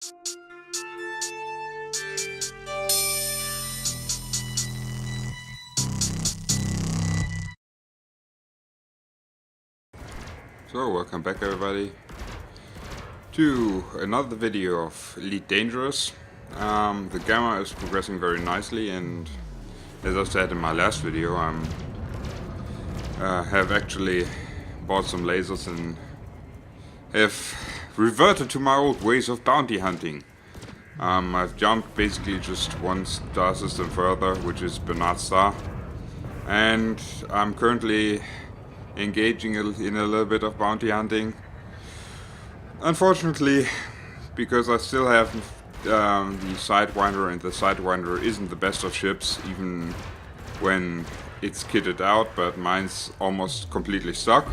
So, welcome back everybody to another video of Elite Dangerous. The gamma is progressing very nicely, and as I said in my last video, I have actually bought some lasers and have reverted to my old ways of bounty hunting. I've jumped basically just one star system further, which is Bernard Star, and I'm currently engaging in a little bit of bounty hunting. Unfortunately, because I still have the sidewinder, and the sidewinder isn't the best of ships even when it's kitted out, but mine's almost completely stuck,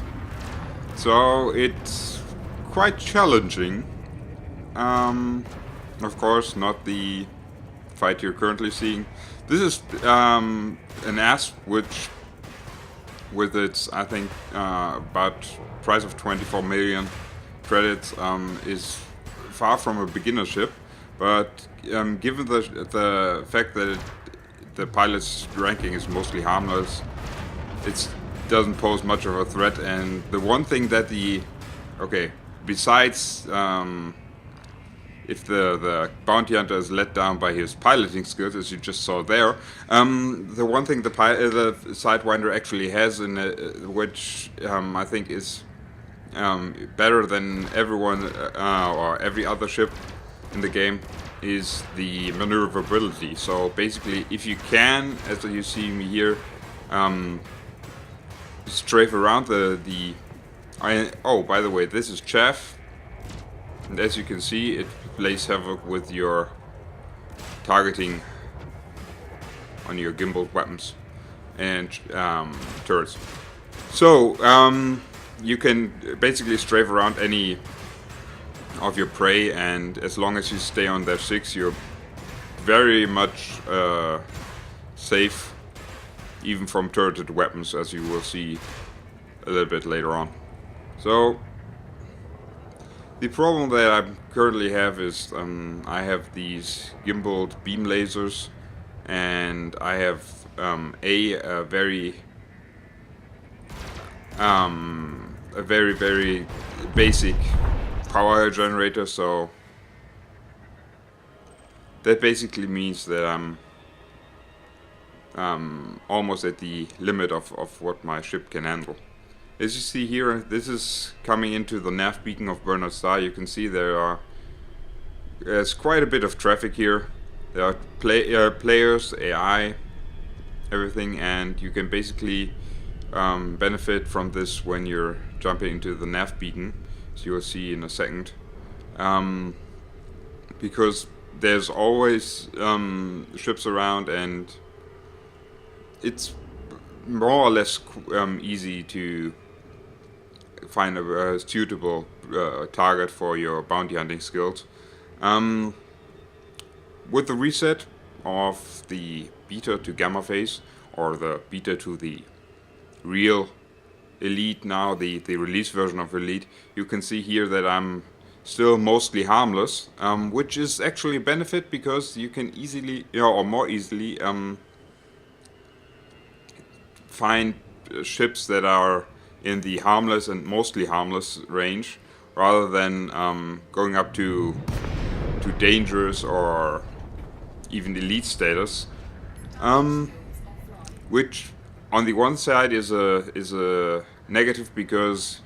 so it's quite challenging. Of course, not the fight you're currently seeing. This is an asp which, with its, I think, about price of 24 million credits, is far from a beginner ship. But given the fact that the pilot's ranking is mostly harmless, it doesn't pose much of a threat. And the one thing that besides if the bounty hunter is let down by his piloting skills, as you just saw there, the one thing the sidewinder actually has, which I think is better than everyone or every other ship in the game, is the maneuverability. So basically, if you can, as you see me here, strafe around oh, by the way, this is chaff, and as you can see, it plays havoc with your targeting on your gimbaled weapons and turrets. So you can basically strafe around any of your prey, and as long as you stay on their 6, you're very much safe, even from turreted weapons, as you will see a little bit later on. So the problem that I currently have is I have these gimbaled beam lasers, and I have a very basic power generator. So that basically means that I'm almost at the limit of what my ship can handle. As you see here, this is coming into the nav beacon of Bernard Star. You can see there's quite a bit of traffic here. There are players, AI, everything, and you can basically benefit from this when you're jumping into the nav beacon, as you will see in a second. Because there's always ships around, and it's more or less easy to find a suitable target for your bounty hunting skills. With the reset of the beta to gamma phase, or the beta to the real Elite, now the release version of Elite, you can see here that I'm still mostly harmless, which is actually a benefit, because you can easily, or more easily, find ships that are in the harmless and mostly harmless range, rather than going up to dangerous or even elite status, which on the one side is a negative, because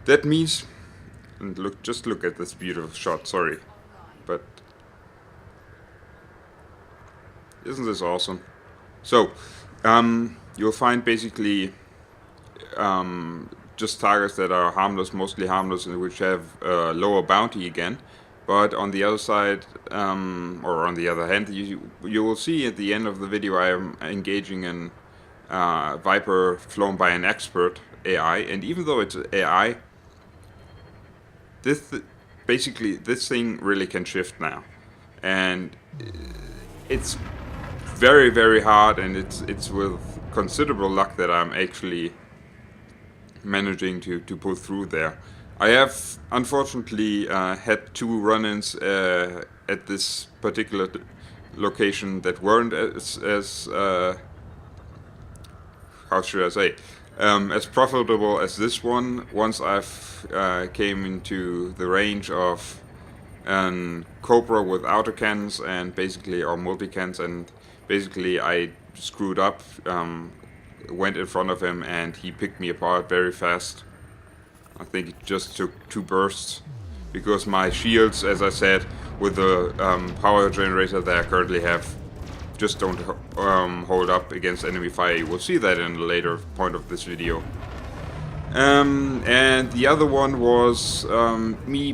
that means, and just look at this beautiful shot, sorry, but isn't this awesome? So you'll find basically just targets that are harmless, mostly harmless, and which have lower bounty again. But on the other side, or on the other hand, you will see at the end of the video I am engaging in Viper flown by an expert AI, and even though it's AI, this thing really can shift now, and it's very hard, and it's with considerable luck that I'm actually managing to pull through there. I have unfortunately had 2 run-ins at this particular location that weren't as how should I say, as profitable as this one. Once I've came into the range of Cobra with autocans and basically, or multicans, and basically I screwed up, went in front of him, and he picked me apart very fast. I think it just took 2 bursts, because my shields, as I said, with the power generator that I currently have, just don't hold up against enemy fire. You will see that in a later point of this video. And the other one was me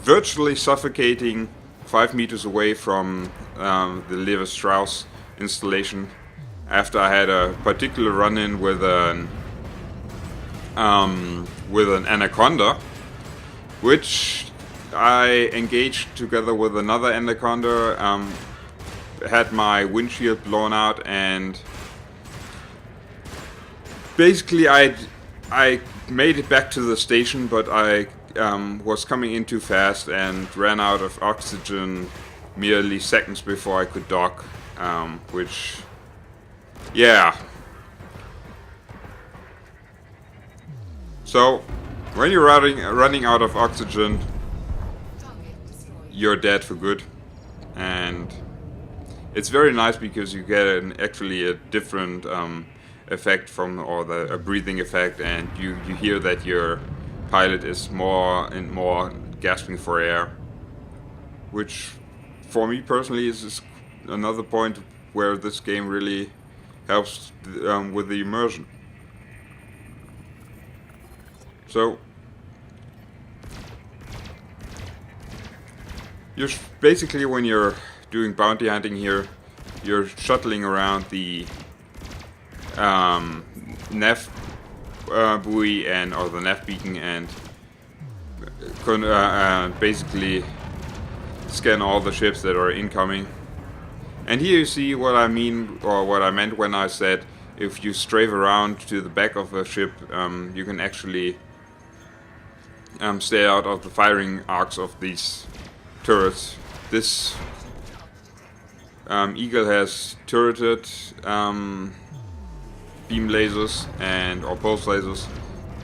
virtually suffocating 5 meters away from the Levi Strauss installation after I had a particular run-in with an anaconda, which I engaged together with another anaconda. Had my windshield blown out, and basically I made it back to the station, but I was coming in too fast and ran out of oxygen merely seconds before I could dock, which, yeah. So when you're running out of oxygen, you're dead for good. And it's very nice because you get actually a different effect from, or a breathing effect, and you hear that your pilot is more and more gasping for air, which for me personally is another point where this game really helps with the immersion. So you're basically, when you're doing bounty hunting here, you're shuttling around the nav buoy or the nav beacon, and basically scan all the ships that are incoming. And here you see what I mean, or what I meant when I said if you strafe around to the back of a ship, you can actually stay out of the firing arcs of these turrets. This Eagle has turreted beam lasers or pulse lasers,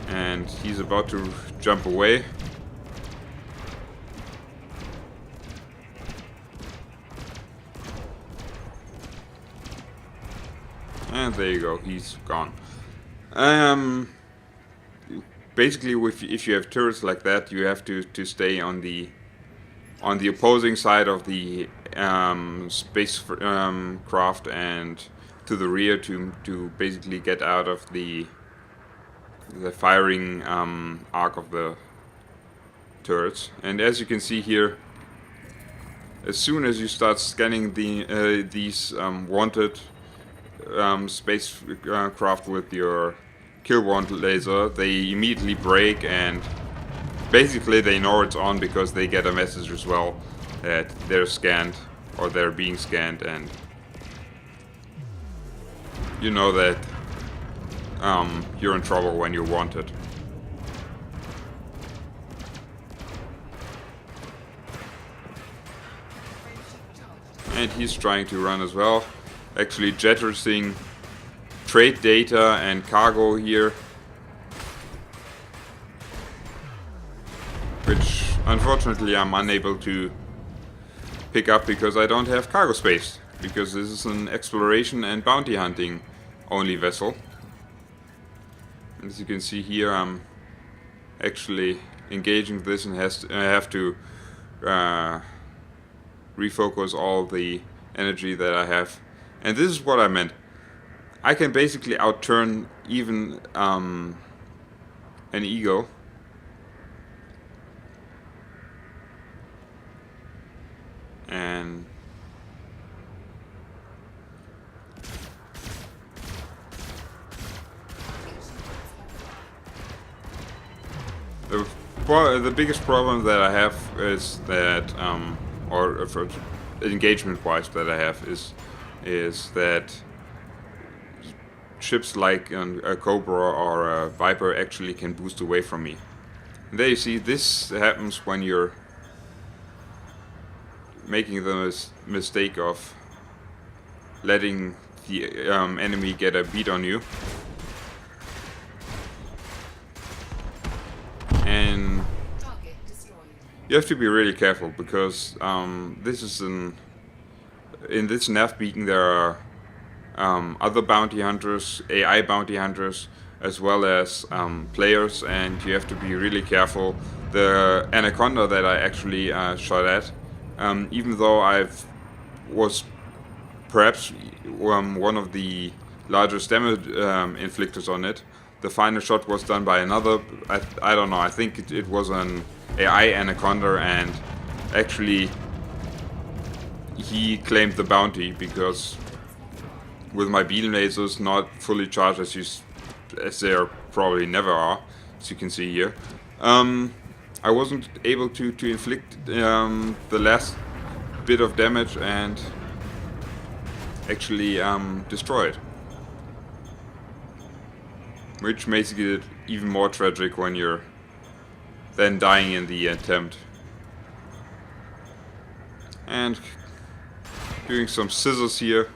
and he's about to jump away. And there you go, he's gone. Basically, if you have turrets like that, you have to stay on the opposing side of the space craft and to the rear to basically get out of the firing arc of the turrets. And as you can see here, as soon as you start scanning these wanted spacecraft with your kill wand laser, they immediately break, and basically they know it's on because they get a message as well that they're scanned, or they're being scanned, and you know that you're in trouble when you're wanted. And he's trying to run as well, actually jettisoning trade data and cargo here, which unfortunately I'm unable to pick up because I don't have cargo space, because this is an exploration and bounty hunting only vessel. As you can see here, I'm actually engaging this and I have to refocus all the energy that I have. And this is what I meant. I can basically outturn even an Eagle. And the biggest problem that I have is that, or for engagement-wise that I have, is that ships like a Cobra or a Viper actually can boost away from me. And there you see, this happens when you're making the mistake of letting the enemy get a beat on you. And you have to be really careful, because this is in this nav beacon there are other bounty hunters, AI bounty hunters, as well as players, and you have to be really careful. The anaconda that I actually shot at, even though was perhaps one of the largest damage inflictors on it, the final shot was done by another. I don't know. I think it was an AI anaconda, and actually he claimed the bounty because with my beam lasers not fully charged, as they are probably never are, as you can see here, I wasn't able to inflict the last bit of damage and actually destroy it. Which makes it even more tragic when you're then dying in the attempt. And doing some scissors here.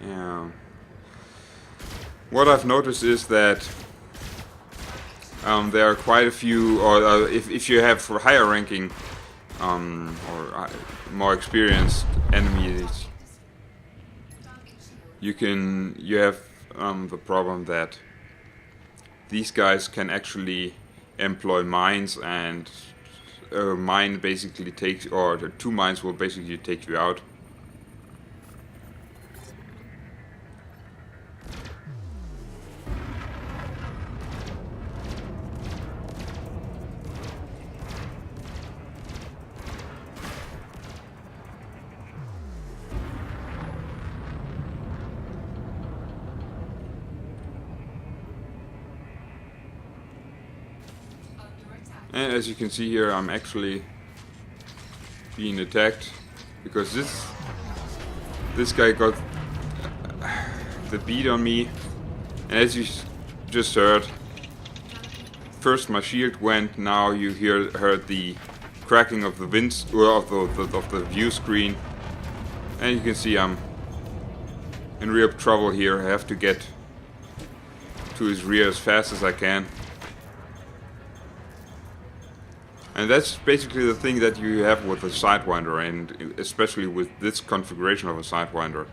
Yeah. What I've noticed is that there are quite a few, or if you have for higher ranking or more experienced enemies, you have the problem that these guys can actually employ mines, and a mine basically takes, or the two mines will basically take you out. And as you can see here, I'm actually being attacked because this guy got the beat on me, and as you just heard, first my shield went. Now you heard the cracking of the of the view screen, and you can see I'm in real trouble here. I have to get to his rear as fast as I can. And that's basically the thing that you have with a sidewinder, and especially with this configuration of a sidewinder.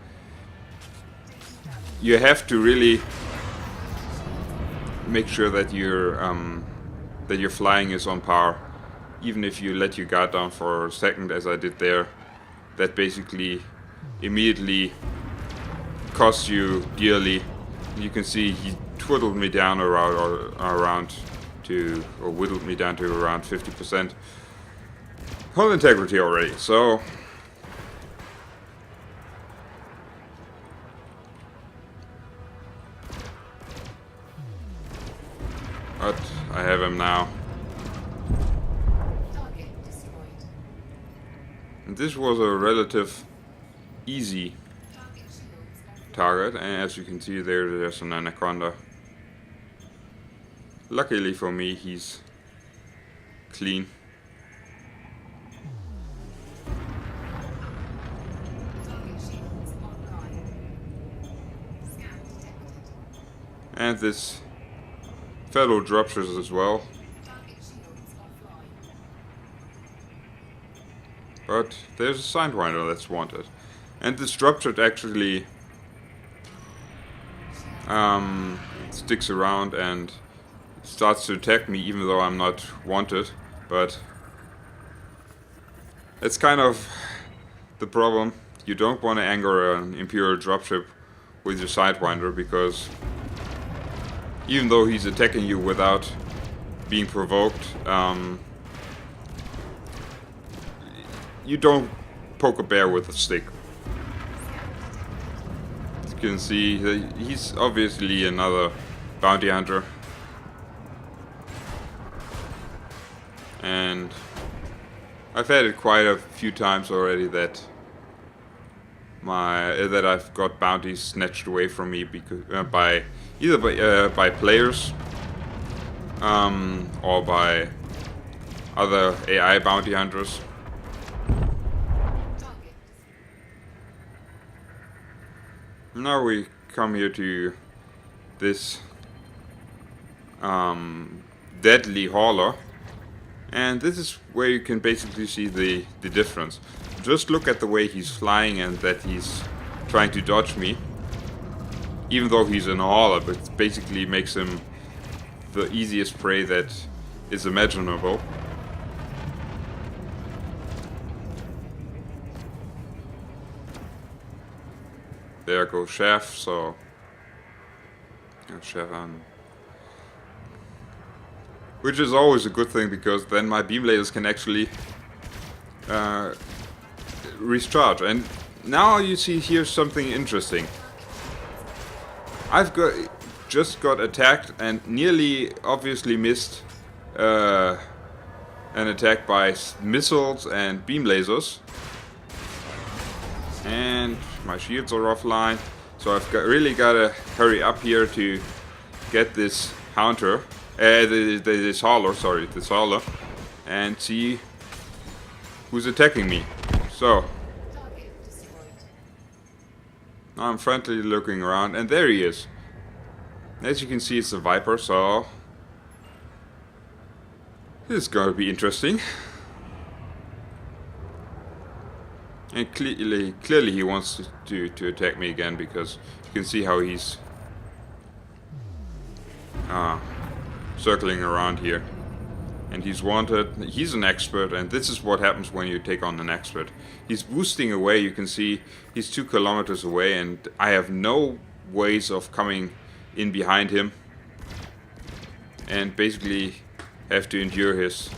You have to really make sure that your flying is on par. Even if you let your guard down for a second, as I did there, that basically immediately costs you dearly. You can see he twiddled me down whittled me down to around 50% hull integrity already. So but I have him now. And this was a relative easy target, and as you can see there's an anaconda. Luckily for me, he's clean. And this fellow dropshot as well. But there's a sidewinder that's wanted. And this dropshot actually sticks around and starts to attack me even though I'm not wanted, but it's kind of the problem. You don't want to anger an Imperial dropship with your sidewinder, because even though he's attacking you without being provoked, you don't poke a bear with a stick. As you can see, he's obviously another bounty hunter. And I've had it quite a few times already that that I've got bounties snatched away from me because by either by players or by other AI bounty hunters. Now we come here to this deadly hauler, and this is where you can basically see the difference. Just look at the way he's flying and that he's trying to dodge me, even though he's an hauler, but basically makes him the easiest prey that is imaginable. There goes Chef, so Chef on. Which is always a good thing, because then my beam lasers can actually recharge. And now you see here something interesting. I've just got attacked and nearly obviously missed an attack by missiles and beam lasers. And my shields are offline, so I've really gotta hurry up here to get this hunter, this hauler, and see who's attacking me. So now I'm frantically looking around, and there he is. As you can see, it's a Viper, so this is gonna be interesting. And clearly he wants to attack me again, because you can see how he's circling around here. And he's wanted. He's an expert, and this is what happens when you take on an expert. He's boosting away. You can see he's 2 kilometers away, and I have no ways of coming in behind him. And basically have to endure his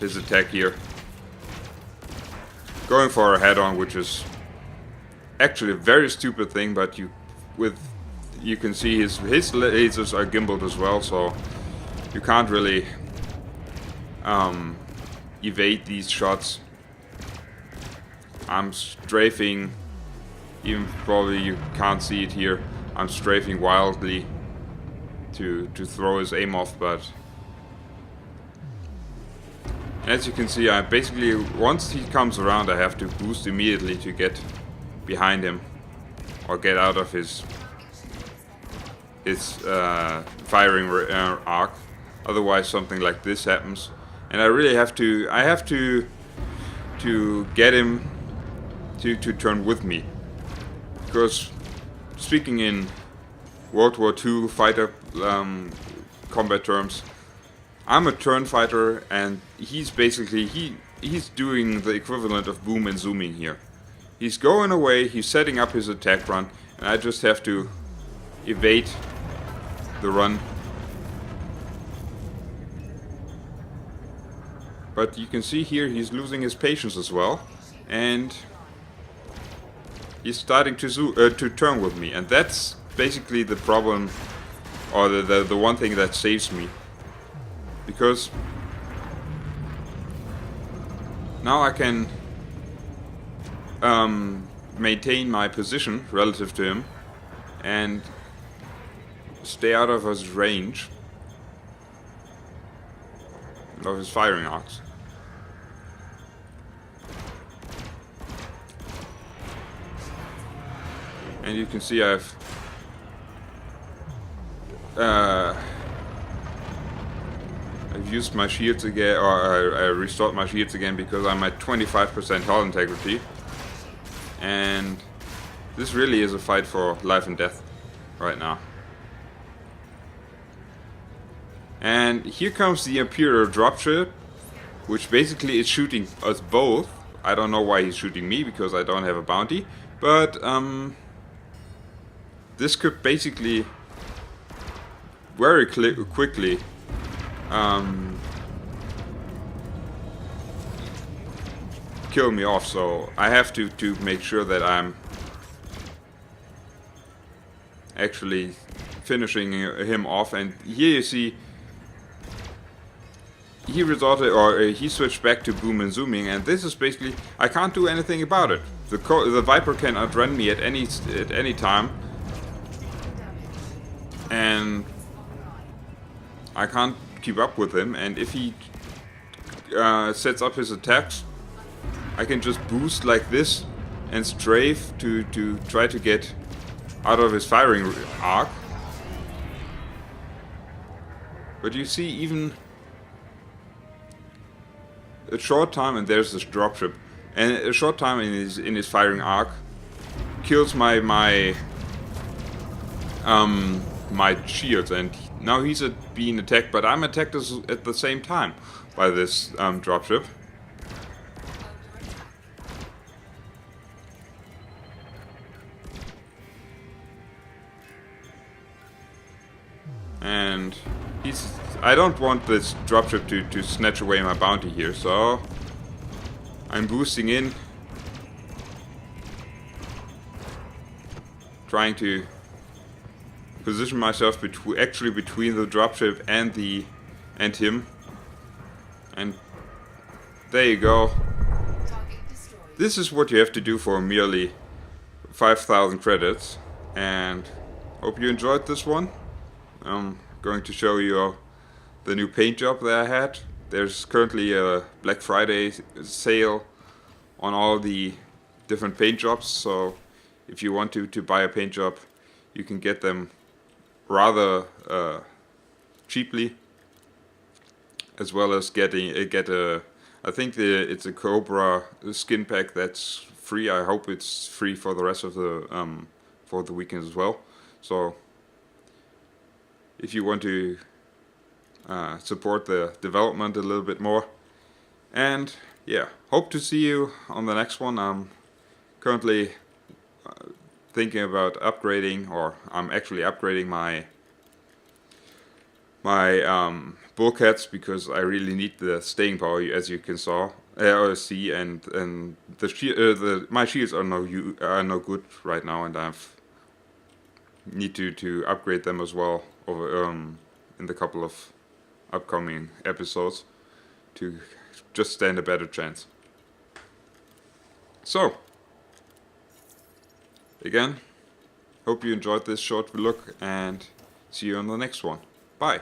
attack here. Going for a head-on, which is actually a very stupid thing, but you can see his lasers are gimbaled as well, so you can't really evade these shots. I'm strafing, even probably you can't see it here, I'm strafing wildly to throw his aim off, but as you can see, I basically, once he comes around, I have to boost immediately to get behind him or get out of his firing arc. Otherwise, something like this happens, and I really have to get him to turn with me, because speaking in World War II fighter combat terms, I'm a turn fighter, and he's basically he's doing the equivalent of boom and zooming here. He's going away, he's setting up his attack run, and I just have to evade the run. But you can see here he's losing his patience as well, and he's starting to turn with me, and that's basically the problem, or the one thing that saves me. Because now I can maintain my position relative to him and stay out of his range of his firing arcs. And you can see I've used my shields again, or I restored my shields again, because I'm at 25% hull integrity, and this really is a fight for life and death right now. And here comes the Imperial dropship, which basically is shooting us both. I don't know why he's shooting me, because I don't have a bounty, but this could basically very quickly kill me off, so I have to make sure that I'm actually finishing him off. And here you see he switched back to boom and zooming, and this is basically, I can't do anything about it. the Viper can outrun me at any time, and I can't keep up with him. And if he sets up his attacks, I can just boost like this and strafe to try to get out of his firing arc. But you see, even a short time, and there's this dropship, and a short time in his firing arc kills my shields, and now he's being attacked, but I'm attacked at the same time by this dropship. And I don't want this dropship to snatch away my bounty here, so I'm boosting in, trying to position myself actually between the dropship and him. And there you go. This is what you have to do for merely 5,000 credits, and hope you enjoyed this one. I'm going to show you the new paint job that I had. There's currently a Black Friday sale on all the different paint jobs, so if you want to buy a paint job, you can get them rather cheaply, as well as get a I think it's a Cobra skin pack that's free. I hope it's free for the rest of the weekend as well. So if you want to support the development a little bit more. And yeah, hope to see you on the next one. I'm currently thinking about upgrading, or I'm actually upgrading my bulkheads, because I really need the staying power, as you can see, and my shields are no good right now, and I've need to upgrade them as well over in the couple of upcoming episodes to just stand a better chance. So again, hope you enjoyed this short look, and see you on the next one. Bye.